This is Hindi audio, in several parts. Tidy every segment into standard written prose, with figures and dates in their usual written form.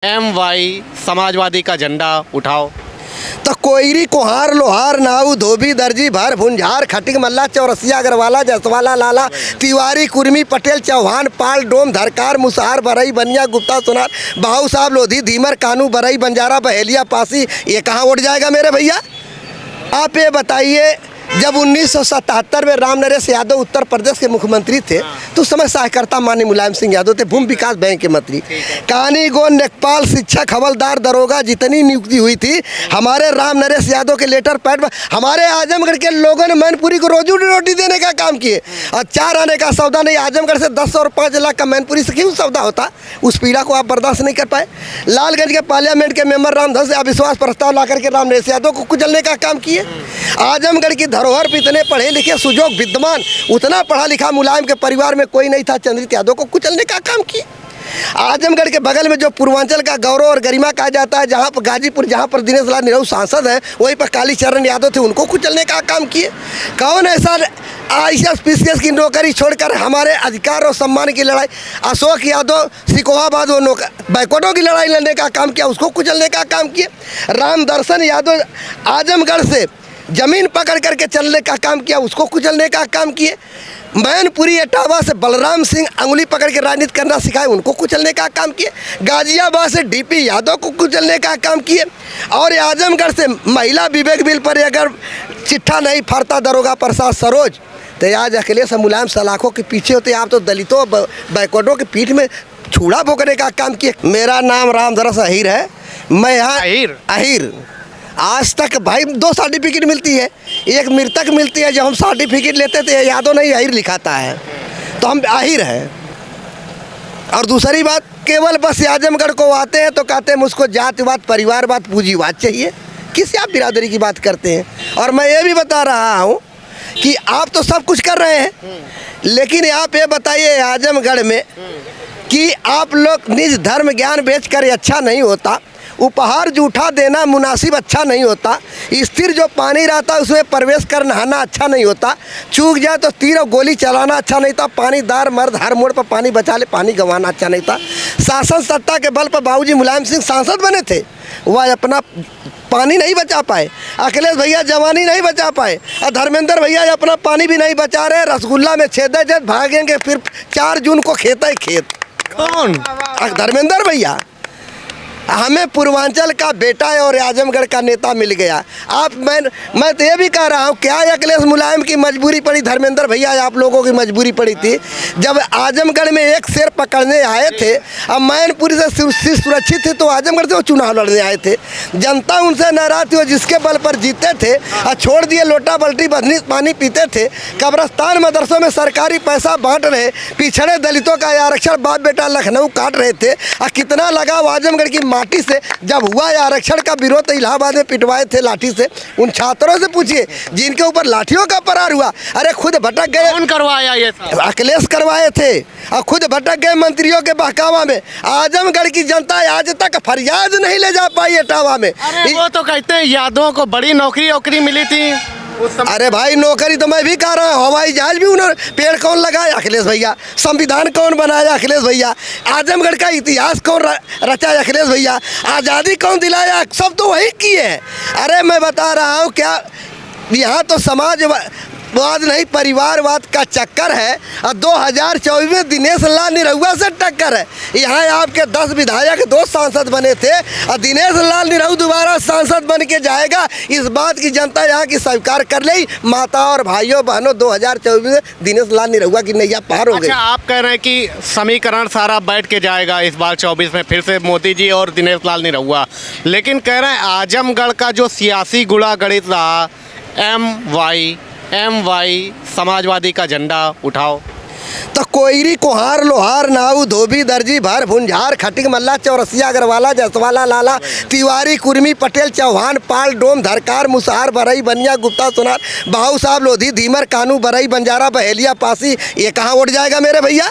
MY समाजवादी का झंडा उठाओ। तो कोयरी कुहार लोहार नाऊ धोबी दर्जी भर भुंजार खटिक मल्ला चौरसिया अग्रवाला जसवाला लाला तिवारी कुर्मी पटेल चौहान पाल डोम धरकार मुसहार बरई बनिया गुप्ता सोनार बाहू साहब लोधी धीमर कानू बरई बंजारा बहेलिया पासी, ये कहाँ उठ जाएगा मेरे भैया? आप ये बताइए, जब 1977 में राम नरेश यादव उत्तर प्रदेश के मुख्यमंत्री थे तो उस समय सहायकर्ता माननीय मुलायम सिंह यादव थे, भूमि विकास बैंक के मंत्री। कहानी गो लेखपाल शिक्षक हवलदार दरोगा जितनी नियुक्ति हुई थी हमारे राम नरेश यादव के लेटर पैड पर हमारे आजमगढ़ के लोगों ने मैनपुरी को रोजी रोटी देने का काम किए। और 4 आने का सौदा नहीं, आजमगढ़ से 10 और 5 लाख का मैनपुरी से क्यों सौदा होता? उस पीड़ा को आप बर्दाश्त नहीं कर पाए। लालगंज के पार्लियामेंट के मेंबर रामधन से अविश्वास प्रस्ताव ला करके राम नरेश यादव को कुचलने का काम किए। आजमगढ़ की धरोहर पर इतने पढ़े लिखे सुजोग विद्वान, उतना पढ़ा लिखा मुलायम के परिवार में कोई नहीं था, चंद्रित यादव को कुचलने का काम किए। आजमगढ़ के बगल में जो पूर्वांचल का गौरव और गरिमा कहा जाता है, जहाँ पर गाजीपुर, जहाँ पर दिनेश लाल निरहू सांसद हैं, वहीं पर कालीचरण यादव थे, उनको कुचलने का काम किए। कौन ऐसा IAS PCS की नौकरी छोड़कर हमारे अधिकार और सम्मान की लड़ाई, अशोक यादव सिकोहाबाद वो बैकवर्डों की लड़ाई लड़ने का काम किया, उसको कुचलने का काम किए। राम दर्शन यादव आजमगढ़ से जमीन पकड़ करके चलने का काम किया, उसको कुचलने का काम किए। मैनपुरी इटावा से बलराम सिंह अंगुली पकड़ के राजनीति करना सिखाए, उनको कुचलने का काम किए। गाजियाबाद से DP यादव को कुचलने का काम किए। और आजमगढ़ से महिला विवेक बिल पर अगर चिट्ठा नहीं फाड़ता दरोगा प्रसाद सरोज, तो आज अखिलेश मुलायम सलाखों के पीछे होते। आप तो दलितों बैकवर्डों के पीठ में छुड़ा भोंकने का काम किए। मेरा नाम रामधरस अहीर है, मैं यहाँ अहीर। आज तक भाई 2 सर्टिफिकेट मिलती है, एक मृतक मिलती है। जब हम सर्टिफिकेट लेते थे यादव नहीं अहीर लिखाता है, तो हम अहीर हैं। और दूसरी बात, केवल बस आजमगढ़ को आते हैं तो कहते हैं मुझको जातिवाद परिवारवाद पूंजीवाद चाहिए। किस आप बिरादरी की बात करते हैं? और मैं ये भी बता रहा हूँ कि आप तो सब कुछ कर रहे हैं, लेकिन आप ये बताइए आजमगढ़ में कि आप लोग निज धर्म ज्ञान बेचकर अच्छा नहीं होता, उपहार जूठा देना मुनासिब अच्छा नहीं होता, स्थिर जो पानी रहता है उसमें प्रवेश कर नहाना अच्छा नहीं होता, चूक जाए तो तीर और गोली चलाना अच्छा नहीं था, पानीदार मर्द हर मोड़ पर पानी बचा ले, पानी गंवाना अच्छा नहीं था। शासन सत्ता के बल पर बाबूजी मुलायम सिंह सांसद बने थे, वह अपना पानी नहीं बचा पाए। अखिलेश भैया जवानी नहीं बचा पाए, और धर्मेंद्र भैया अपना पानी भी नहीं बचा रहे। रसगुल्ला में छेद भागेंगे, फिर 4 जून को खेत है खेत। कौन? धर्मेंद्र भैया। हमें पूर्वांचल का बेटा है और आजमगढ़ का नेता मिल गया। आप मैं तो ये भी कह रहा हूँ, क्या अखिलेश मुलायम की मजबूरी पड़ी? धर्मेंद्र भैया आप लोगों की मजबूरी पड़ी थी जब आजमगढ़ में एक शेर पकड़ने आए थे। अब मैनपुरी से सुरक्षित थे तो आजमगढ़ से वो चुनाव लड़ने आए थे। जनता उनसे नाराज थी, वो जिसके बल पर जीते थे और छोड़ दिए लोटा बल्टी बदनी पानी पीते थे। कब्रस्तान मदरसों में सरकारी पैसा बांट रहे, पिछड़े दलितों का आरक्षण बाप बेटा लखनऊ काट रहे थे। और कितना लगाव आजमगढ़ की माटी से जब हुआ आरक्षण का विरोध तो इलाहाबाद में पिटवाए थे लाठी से। उन छात्रों से पूछिए जिनके ऊपर लाठियों का प्रहार हुआ, अरे खुद भटक गए। कौन करवाया ये सब? अखिलेश करवाए थे, और खुद भटक गए मंत्रियों के बहकावा में। आजमगढ़ की जनता आज तक फरियाद नहीं ले जा पाई इटावा में। अरे वो तो कहते हैं यादवों को बड़ी नौकरी मिली थी। अरे भाई नौकरी तो मैं भी कह रहा हूँ, हवाई जहाज भी उन्होंने, पेड़ कौन लगाया? अखिलेश भैया। संविधान कौन बनाया? अखिलेश भैया। आजमगढ़ का इतिहास कौन रचा? अखिलेश भैया। आज़ादी कौन दिलाया? सब तो वही किए हैं। अरे मैं बता रहा हूँ, क्या यहाँ तो समाजवाद नहीं परिवारवाद का चक्कर है। और 2024 में दिनेश लाल निरहुआ से टक्कर है। यहाँ आपके 10 विधायक 2 सांसद बने थे, और दिनेश लाल निरहू दोबारा सांसद बन के जाएगा, इस बात की जनता यहाँ की स्वीकार कर ली। माता और भाइयों बहनों, 2024 में दिनेश लाल निरहुआ की नैया पार हो गई। अच्छा, आप कह रहे हैं कि समीकरण सारा बैठ के जाएगा इस बार 24 में, फिर से मोदी जी और दिनेश लाल निरहुआ, लेकिन कह रहे हैं आजमगढ़ का जो सियासी गुड़ा गणित रहा, MY समाजवादी का झंडा उठाओ। तो कोयरी कुहार लोहार नाऊ धोबी दर्जी भर भुंजार खटिक मल्ला चौरसिया अग्रवाला जसवाला लाला तिवारी कुर्मी पटेल चौहान पाल डोम धरकार मुसहार बरई बनिया गुप्ता सोनार बाहू साहब लोधी धीमर कानू बरई बंजारा बहेलिया पासी, ये कहाँ उठ जाएगा मेरे भैया?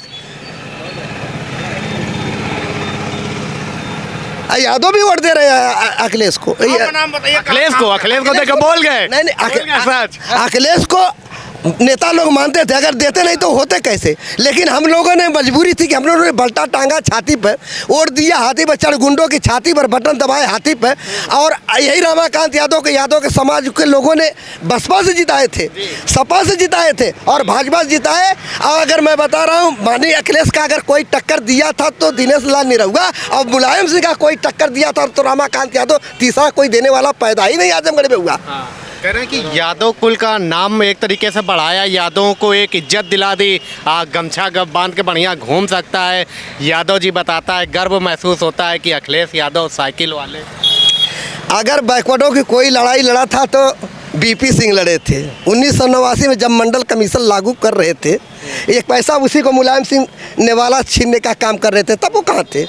यादव भी वोट दे रहे हैं अखिलेश को। नाम बताइए। अखिलेश को देख बोल गए। नहीं, अखिलेश को नेता लोग मानते थे, अगर देते नहीं तो होते कैसे। लेकिन हम लोगों ने मजबूरी थी कि हम लोगों ने बल्टा टांगा छाती पर, वोट दिया हाथी पर, चढ़गुंडों की छाती पर बटन दबाए हाथी पर, और यही रमाकांत यादव के समाज के लोगों ने बसपा से जिताए थे, सपा से जिताए थे और भाजपा से जिताए। और अगर मैं बता रहा हूँ, माननीय अखिलेश का अगर कोई टक्कर दिया था तो दिनेश लाल निरहुआ, और मुलायम सिंह का कोई टक्कर दिया था तो रमाकांत यादव, तीसरा कोई देने वाला पैदा ही नहीं आजमगढ़ में हुआ। कह रहे हैं कि यादव कुल का नाम एक तरीके से बढ़ाया, यादवों को एक इज्जत दिला दी, गमछा बांध के बढ़िया घूम सकता है। यादव जी बताता है गर्व महसूस होता है कि अखिलेश यादव साइकिल वाले। अगर बैकवर्डों की कोई लड़ाई लड़ा था तो बीपी सिंह लड़े थे 1989 में, जब मंडल कमीशन लागू कर रहे थे। एक पैसा उसी को मुलायम सिंह नेवाला छीनने का काम कर रहे थे, तब वो कहाँ थे।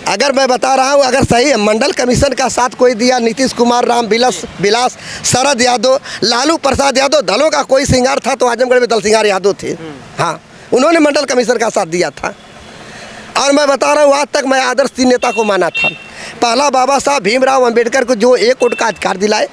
अगर मैं बता रहा हूँ, अगर सही है, मंडल कमीशन का साथ कोई दिया, नीतीश कुमार, राम विलास, शरद यादव, लालू प्रसाद यादव, दलों का कोई सिंगार था तो आजमगढ़ में दल सिंगार यादव थे। हाँ, उन्होंने मंडल कमीशन का साथ दिया था। और मैं बता रहा हूँ, आज तक मैं आदर्श तीन नेता को माना था। पहला बाबा साहब भीमराव अंबेडकर को जो एक वोट का अधिकार दिलाए,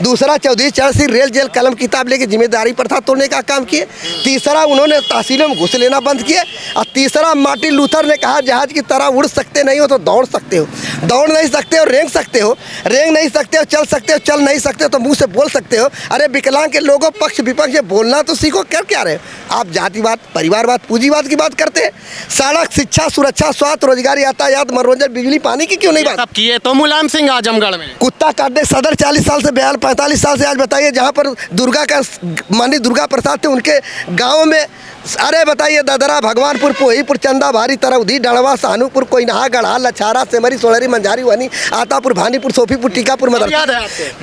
दूसरा चौधरी चरण सिंह रेल जेल कलम किताब लेके जिम्मेदारी प्रथा तोड़ने का काम किए, तीसरा उन्होंने तहसीलों में घुस लेना बंद किए, और तीसरा मार्टिन लूथर ने कहा जहाज की तरह उड़ सकते नहीं हो तो दौड़ सकते हो, दौड़ नहीं सकते हो रेंग सकते हो, रेंग नहीं सकते हो चल सकते हो, चल नहीं सकते हो तो मुंह से बोल सकते हो। अरे विकलांग के लोगों पक्ष विपक्ष से बोलना तो सीखो, क्या रहे आप जातिवाद, परिवारवाद, पूंजीवाद की बात करते हैं। सड़क, शिक्षा, सुरक्षा, स्वास्थ्य, रोजगार, यातायात, मनोरंजन, बिजली, पानी की क्यों नहीं बात किए तो मुलायम सिंह आजमगढ़ में कुत्ता काटने सदर 40 साल से 45 साल से, आज बताइए जहाँ पर दुर्गा का माननीय दुर्गा प्रसाद थे उनके गांव में, अरे बताइए ददरा, भगवानपुर, पोहीपुर, चंदा भारी, तरौधी, डड़वा, सानूपुर, कोयनहा, गढ़ा, लछारा, सेमरी, सोलहरी, मंझारी, वनी, आतापुर, भानीपुर, सोफीपुर, टीकापुर, मदर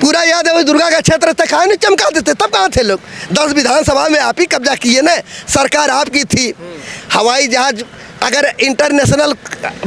पूरा याद है। वही दुर्गा का क्षेत्र तक खाए नहीं चमका देते, तब कहाँ थे लोग। 10 विधानसभा में आप ही कब्जा किए ना, सरकार आपकी थी। हवाई जहाज अगर इंटरनेशनल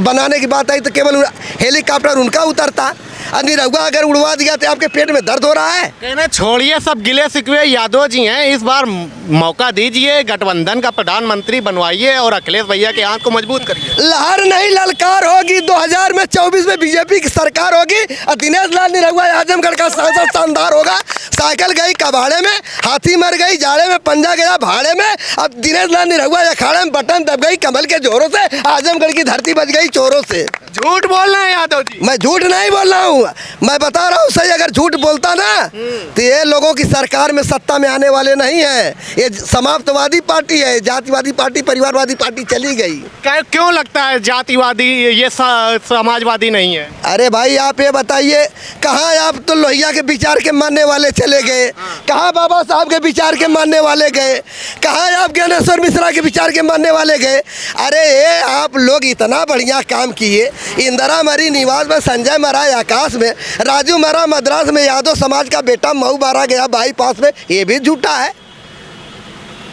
बनाने की बात आई तो केवल हेलीकॉप्टर उनका उतरता, निरहुआ अगर उड़वा दिया तो आपके पेट में दर्द हो रहा है। कहना छोड़िए सब गिले शिकवे, यादव जी हैं, इस बार मौका दीजिए, गठबंधन का प्रधानमंत्री बनवाइए और अखिलेश भैया के आंख को मजबूत करिए। लहर नहीं ललकार होगी, 2024 में बीजेपी की सरकार होगी और दिनेश लाल निरहुआ आजमगढ़ का सांसद शानदार होगा। साइकिल गई कबाड़े में, हाथी मर गई जाड़े में, पंजा गया भाड़े में, अब दिनेश लाल निरहुआ अखाड़े में बटन दब गई कमल के जोरों से, आजमगढ़ की धरती बच गई चोरों से। झूठ बोल रहे हैं यादव जी। मैं झूठ नहीं बोल रहा हूँ, मैं बता रहा हूँ सही। अगर झूठ बोलता ना तो ये लोगों की सरकार में सत्ता में आने वाले नहीं है। ये समाप्तवादी पार्टी है, जातिवादी पार्टी, परिवारवादी पार्टी चली गई। क्यों लगता है जातिवादी, ये समाजवादी नहीं है? अरे भाई आप ये बताइए, कहाँ आप तो लोहिया के विचार के मानने वाले चले गए, कहाँ बाबा साहब के विचार के मानने वाले गए, कहाँ आप ज्ञानेश्वर मिश्रा के विचार के मानने वाले गए। अरे ये आप लोग इतना बढ़िया काम किए, इंदिरा मरी निवास में, संजय मरा आकाश में, राजू मरा मद्रास में, यादव समाज का बेटा मऊ मारा गया बाईपास में, ये भी झूठा है,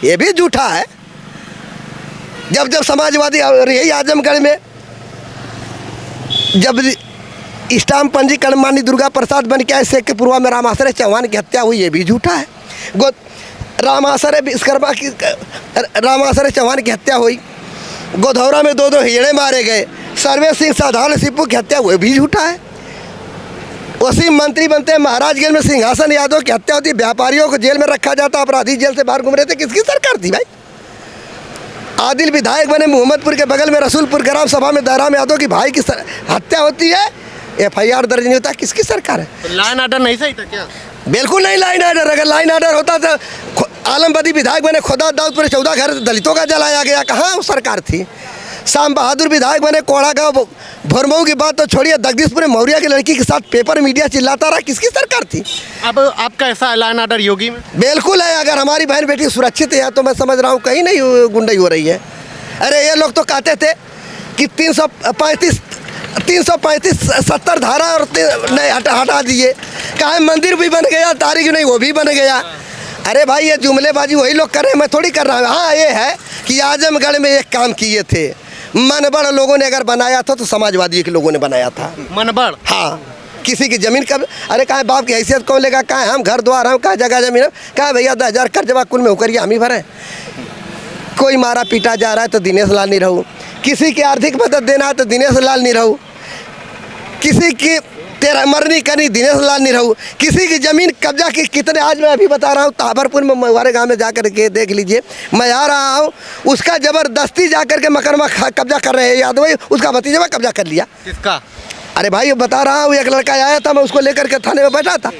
ये भी झूठा है। जब समाजवादी यही आजमगढ़ में जब स्टाम्प पंजीकरण माननीय दुर्गा प्रसाद बन के आए, शेखपुरवा में रामाश्रय चौहान की हत्या हुई, ये भी झूठा है। रामाश्रय विश्वकर्मा की, रामाश्रय चौहान की हत्या हुई, गोधौरा में 2 हिजड़े मारे गए, सर्वे सिंह साधारण सिप्पू की हत्या हुई, भी झूठा है। वसीम मंत्री बनते हैं, महाराजगंज में सिंहासन यादव की हत्या होती, व्यापारियों को जेल में रखा जाता, अपराधी जेल से बाहर घूम रहे थे, किसकी सरकार थी भाई? आदिल विधायक बने, मोहम्मदपुर के बगल में रसूलपुर ग्राम सभा में दहराम यादव की भाई की हत्या होती है, FIR दर्ज नहीं होता, किसकी सरकार है? तो लाइन आर्डर नहीं सही था क्या? बिल्कुल नहीं लाइन आर्डर। अगर लाइन आर्डर होता तो आलमबदी विधायक बने, खुदा दाऊदपुर 14 घर दलितों का जलाया गया, कहाँ वो सरकार थी? शाम बहादुर विधायक बने, कोड़ा गाँव भरमऊ की बात तो छोड़िए, जगदीशपुर में मौर्या की लड़की के साथ पेपर मीडिया चिल्लाता रहा, किसकी सरकार थी? अब आपका ऐसा लाइन आर्डर योगी में बिल्कुल है। अगर हमारी बहन बेटी सुरक्षित है तो मैं समझ रहा हूँ कहीं नहीं गुंडाई हो रही है। अरे ये लोग तो कहते थे कि 335 70 धारा और नहीं हटा दिए, कहाँ मंदिर भी बन गया, तारीख नहीं वो भी बन गया। अरे भाई ये जुमलेबाजी वही लोग कर रहे हैं, मैं थोड़ी कर रहा हूँ। हाँ ये है कि आजमगढ़ में एक काम किए थे, मनबड़ लोगों ने अगर बनाया था तो समाजवादी के लोगों ने बनाया था। मनबड़? हाँ, किसी की जमीन कब, अरे कहाँ बाप की हैसियत कौन लेगा, कहाँ हम घर द्वार हम, कहाँ जगह जमीन, कहाँ भैया 10,000 कर्जवा कुल में होकर हम ही भरे। कोई मारा पीटा जा रहा है तो दिनेश लाल निरहू, किसी की आर्थिक मदद देना है तो दिनेश लाल निरहू। किसी की तेरा मरनी करनी दिनेश लाल निरहू, किसी की ज़मीन कब्जा की कितने, आज मैं अभी बता रहा हूँ ताबरपुर में हमारे गांव में जाकर के देख लीजिए, मैं आ रहा हूँ, उसका ज़बरदस्ती जाकर के मकरमा कब्जा कर रहे हैं यादव, उसका भतीजा कब्जा कर लिया। किसका? अरे भाई बता रहा हूँ, एक लड़का आया था, मैं उसको लेकर के थाने में बैठा था।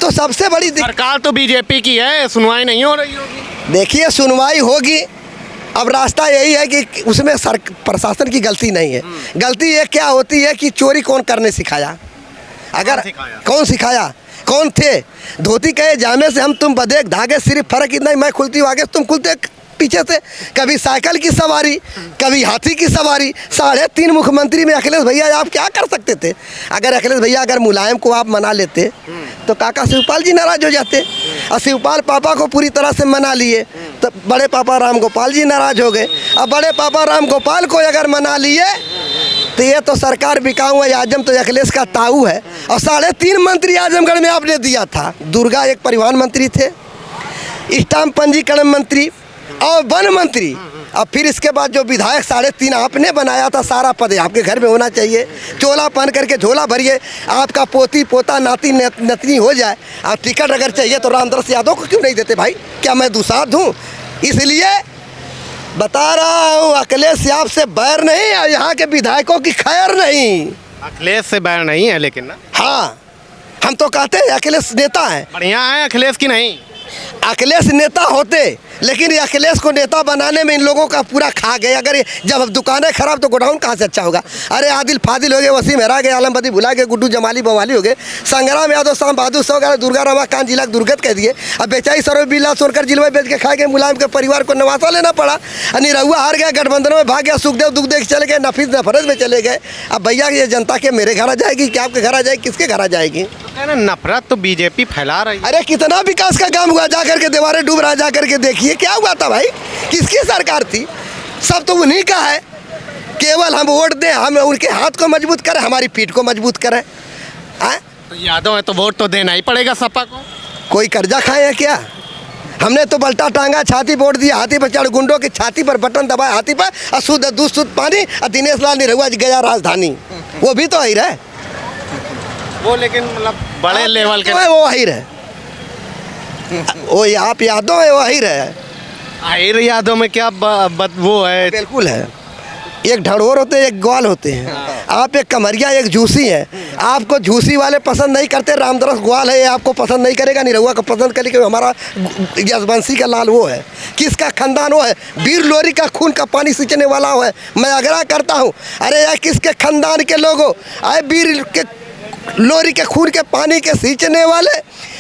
तो सबसे बड़ी सरकार तो बीजेपी की है, सुनवाई नहीं हो रही होगी। देखिए सुनवाई होगी, अब रास्ता यही है कि उसमें प्रशासन की गलती नहीं है। गलती ये क्या होती है कि चोरी कौन करने सिखाया, अगर कौन सिखाया, कौन थे? धोती कहे जामे से हम तुम बधे धागे, सिर्फ फर्क इतना ही मैं खुलती हूँ आगे से तुम खुलते पीछे से। कभी साइकिल की सवारी, कभी हाथी की सवारी। 3.5 मुख्यमंत्री में अखिलेश भैया आप क्या कर सकते थे? अगर अखिलेश भैया अगर मुलायम को आप मना लेते तो काका शिवपाल जी नाराज हो जाते, और शिवपाल पापा को पूरी तरह से मना लिए तो बड़े पापा राम गोपाल जी नाराज हो गए। अब बड़े पापा राम गोपाल को अगर मना लिए तो ये तो सरकार बिकाऊ है, आजम तो अखिलेश का ताऊ है। और 3.5 मंत्री आजमगढ़ में आपने दिया था। दुर्गा एक परिवहन मंत्री थे, स्टाम्प पंजीकरण मंत्री और वन मंत्री, और फिर इसके बाद जो विधायक 3.5 आपने बनाया था, सारा पद आपके घर में होना चाहिए। चोला पहन करके झोला भरिए, आपका पोती पोता नाती नतनी हो जाए। आप टिकट अगर चाहिए तो रामदास यादव को क्यों नहीं देते भाई? क्या मैं दुसाध हूँ? इसलिए बता रहा हूँ, अखिलेश यादव से बैर नहीं और यहाँ के विधायकों की खैर नहीं। अखिलेश से बैर नहीं है लेकिन ना। हाँ, हम तो कहते हैं अखिलेश नेता है, बढ़िया है अखिलेश की नहीं। अखिलेश नेता होते, लेकिन ये अखिलेश को नेता बनाने में इन लोगों का पूरा खा गए। अगर जब दुकानें खराब तो गोडाउन कहाँ से अच्छा होगा? अरे आदिल फादिल हो गए, वसीम हरा गए, आलमबदी भुला गए, गुड्डू जमाली बवाली हो गए, संग्राम यादव शाम बहादुर सौ गए, दुर्गा रमाकांत जिला दुर्गत कह दिए। अब बेचाई सरोज बिल्ला सोनकर जिलवा बेच के खा गए, मुलायम के परिवार को नवासा लेना पड़ा। निरहुआ हार गया, गठबंधन में भाग गया, सुखदेव दुख देख चले गए, नफीस नफरत में चले गए। अब भैया ये जनता के मेरे घर आ जाएगी क्या आपके घर आ जाएगी? किसके घर आ जाएगी? तो नफरत तो बीजेपी फैला रही है। अरे कितना विकास का काम हुआ, जाकर के दीवारें डूब रहा, जाकर के देखिए क्या हुआ था भाई। किसकी सरकार थी? सब तो उन्हीं का है। केवल हम वोट दें, हम उनके हाथ को मजबूत करें, हमारी पीठ को मजबूत करें। तो यादव है तो वोट तो देना ही पड़ेगा सपा को। कोई कर्जा खाए हैं क्या? हमने तो बल्टा टांगा, छाती वोट दिया, हाथी पर चढ़, गुंडों की छाती पर बटन दबाया, हाथी पर अशुद्ध दूध शुद्ध पानी, और दिनेश लाल निरहुआ गया राजधानी, वो भी तो अहिर है। वो लेकिन मतलब बड़े लेवल के वो अहिर है, वो आप यादव है, वो अहिर है। आहिर यादव में क्या वो है? बिल्कुल है। एक ढड़ोर होते हैं, एक ग्वाल होते हैं। आप एक कमरिया, एक झूसी है। आपको झूसी वाले पसंद नहीं करते, रामदास ग्वाल है, आपको पसंद नहीं करेगा, निरहुआ को पसंद करेगा। हमारा यशवंशी का लाल वो है, किसका खानदान वो है, वीर लोरी का खून का पानी सींचने वाला वो है। मैं आग्रह करता हूँ, अरे यार किसके खानदान के लोगों, अरे वीर के लोरी के खून के पानी के सींचने वाले,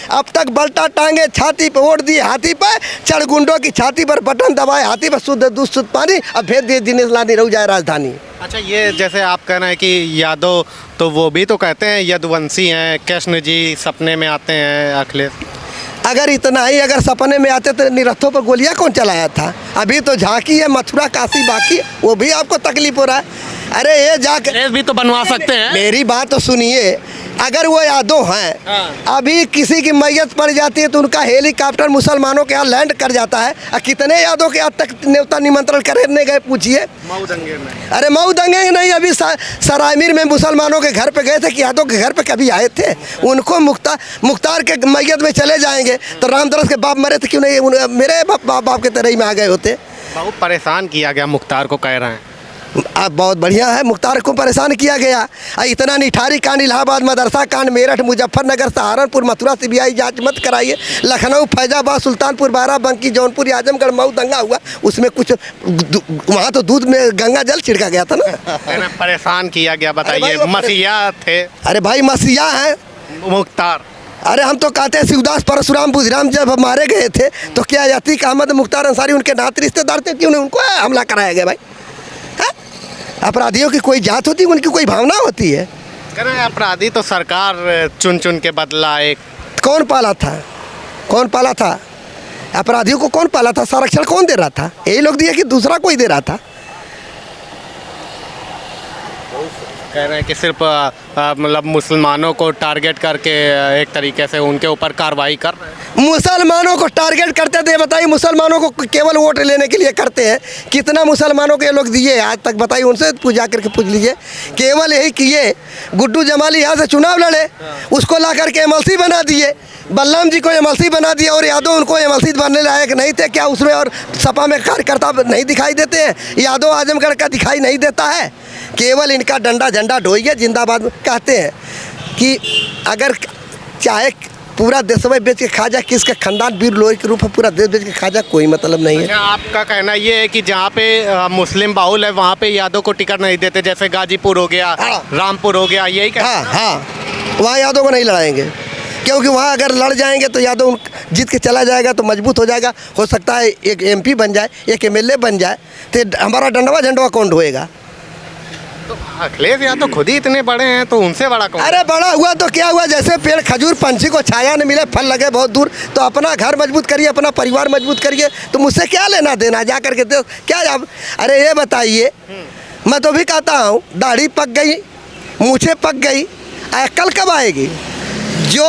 अब तक बल्टा टांगे, छाती पर वोट दिए, हाथी पर चढ़, गुंडों की छाती पर बटन दबाए, हाथी पर शुद्ध दूध शुद्ध पानी, अब भेज दिए दिनेश लाल निरहू जाए राजधानी। अच्छा, ये जैसे आप कह रहे हैं कि यादव, तो वो भी तो कहते हैं यदुवंशी हैं, कृष्ण जी सपने में आते हैं अखिलेश। अगर इतना ही अगर सपने में आते तो निरथों पर गोलियां कौन चलाया था? अभी तो झांकी है, मथुरा काशी बाकी, वो भी आपको तकलीफ हो रहा है। अरे ये जाकर भी तो बनवा सकते हैं। मेरी बात तो सुनिए, अगर वो यादव हैं, अभी किसी की मैयत पड़ जाती है तो उनका हेलीकॉप्टर मुसलमानों के यहाँ लैंड कर जाता है। और कितने यादव के यहाँ तक न्योता निमंत्रण करने गए पूछिए। मऊ दंगे में, अरे मऊ दंगे नहीं, अभी सरायमीर में मुसलमानों के घर पे गए थे कि यादव के घर पे कभी आए थे? उनको मुख्तार के मैयत में चले जाएंगे तो रामदास के बाप मरे थे क्यों नहीं? मेरे बाप के तरह ही में आ गए होते। बहुत परेशान किया गया मुख्तार को, कह रहे हैं। अब बहुत बढ़िया है, मुख्तार को परेशान किया गया। इतना निठारी कांड, इलाहाबाद मदरसा कांड, मेरठ, मुजफ्फरनगर, सहारनपुर, मथुरा सीबीआई जांच मत कराइए। लखनऊ, फैजाबाद, सुल्तानपुर, बाराबंकी, जौनपुर, आजमगढ़, मऊ दंगा हुआ, उसमें कुछ वहाँ तो दूध में गंगा जल छिड़का गया था ना। परेशान किया गया, बताइए। मसीहा थे। अरे भाई मसीहा है मुख्तार। अरे हम तो कहते हैं शिवदास परशुराम बुधिराम जब मारे गए थे तो क्या अतीक अहमद मुख्तार अंसारी उनके नाते रिश्तेदार थे? क्यों नहीं उनको हमला कराया गया भाई? अपराधियों की कोई जात होती है, उनकी कोई भावना होती है? अपराधी तो सरकार चुन चुन के बदला। एक कौन पाला था? कौन पाला था अपराधियों को? कौन पाला था? संरक्षण कौन दे रहा था? यही लोग दिए कि दूसरा कोई दे रहा था? कह रहे हैं कि सिर्फ मतलब मुसलमानों को टारगेट करके एक तरीके से उनके ऊपर कार्रवाई कर रहे हैं। मुसलमानों को टारगेट करते थे, बताइए मुसलमानों को केवल वोट लेने के लिए करते हैं। कितना मुसलमानों के लोग दिए आज तक, बताइए, उनसे पूजा करके पूछ लीजिए। केवल यही किए, गुड्डू जमाली यहाँ से चुनाव लड़े, उसको ला करके एमएलसी बना दिए, बलराम जी को एमएलसी बना दिया, और यादव उनको एमएलसी बनने लायक नहीं थे क्या उसमें? और सपा में कार्यकर्ता नहीं दिखाई देते हैं? यादव आजमगढ़ का दिखाई नहीं देता है? केवल इनका डंडा झंडा ढोइए जिंदाबाद कहते हैं कि अगर चाहे पूरा देश में बेच के खा जाए, किसके खानदान वीर लोही के रूप में पूरा देश बेच के खा जाए, कोई मतलब नहीं है। अच्छा, आपका कहना ये है कि जहाँ पे मुस्लिम बाहुल है वहाँ पे यादव को टिकट नहीं देते, जैसे गाजीपुर हो गया, रामपुर हो गया, यही कहना? हाँ, वहाँ यादव को नहीं लड़ाएंगे, क्योंकि वहाँ अगर लड़ जाएंगे तो यादव जीत के चला जाएगा तो मजबूत हो जाएगा। हो सकता है एक एमपी बन जाए, एक एमएलए बन जाए, तो हमारा डंडवा झंडवा कौन ढोएगा? तो अखिलेश यादव खुद ही इतने बड़े हैं तो उनसे बड़ा कौन? अरे बड़ा हुआ तो क्या हुआ? जैसे पेड़ खजूर पंछी को छाया न मिले, फल लगे बहुत दूर, तो अपना घर मजबूत करिए, अपना परिवार मजबूत करिए। तो मुझसे क्या लेना देना जा करके दे क्या आप? अरे ये बताइए, मैं तो भी कहता हूँ, दाढ़ी पक गई, मूछें पक गई, अकल कब आएगी? जो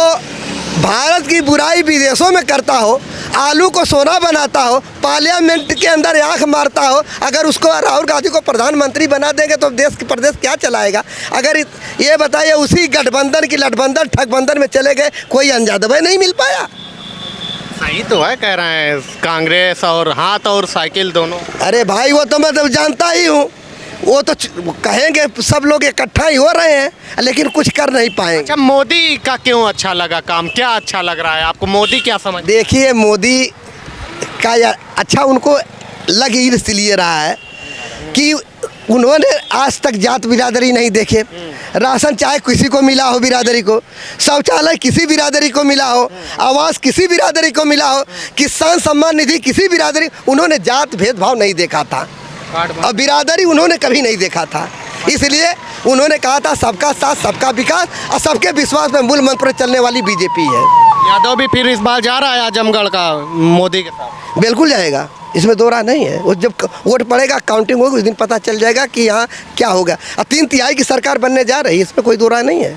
भारत की बुराई विदेशों में करता हो, आलू को सोना बनाता हो, पार्लियामेंट के अंदर आंख मारता हो, अगर उसको राहुल गांधी को प्रधानमंत्री बना देंगे तो देश की प्रदेश क्या चलाएगा? अगर ये बताइए उसी गठबंधन की लठबंधन ठगबंधन में चले गए, कोई अंजादबे नहीं मिल पाया। सही तो है कह रहे हैं, कांग्रेस और हाथ और साइकिल दोनों। अरे भाई वो तो मैं तो जानता ही हूँ, वो तो कहेंगे सब लोग इकट्ठा ही हो रहे हैं, लेकिन कुछ कर नहीं पाएंगे। अच्छा, मोदी का क्यों अच्छा लगा काम? क्या अच्छा लग रहा है आपको? मोदी क्या समझ? देखिए, मोदी का अच्छा उनको लग ही इसलिए रहा है कि उन्होंने आज तक जात बिरादरी नहीं देखे। राशन चाहे किसी को मिला हो बिरादरी को, शौचालय किसी बिरादरी को मिला हो, आवास किसी बिरादरी को मिला हो, किसान सम्मान निधि किसी बिरादरी, उन्होंने जात भेदभाव नहीं देखा था और बिरादरी उन्होंने कभी नहीं देखा था। इसलिए उन्होंने कहा था सबका साथ सबका विकास, और सबके विश्वास में मूल मंत्र चलने वाली बीजेपी है। यादव भी फिर इस बार जा रहा है आजमगढ़ का मोदी के साथ? बिल्कुल जाएगा, इसमें दो राह नहीं है। वो जब वोट पड़ेगा, काउंटिंग होगी, उस दिन पता चल जाएगा कि यहाँ क्या होगा। और 3 तिहाई की सरकार बनने जा रही है, इसमें कोई दो राह नहीं है।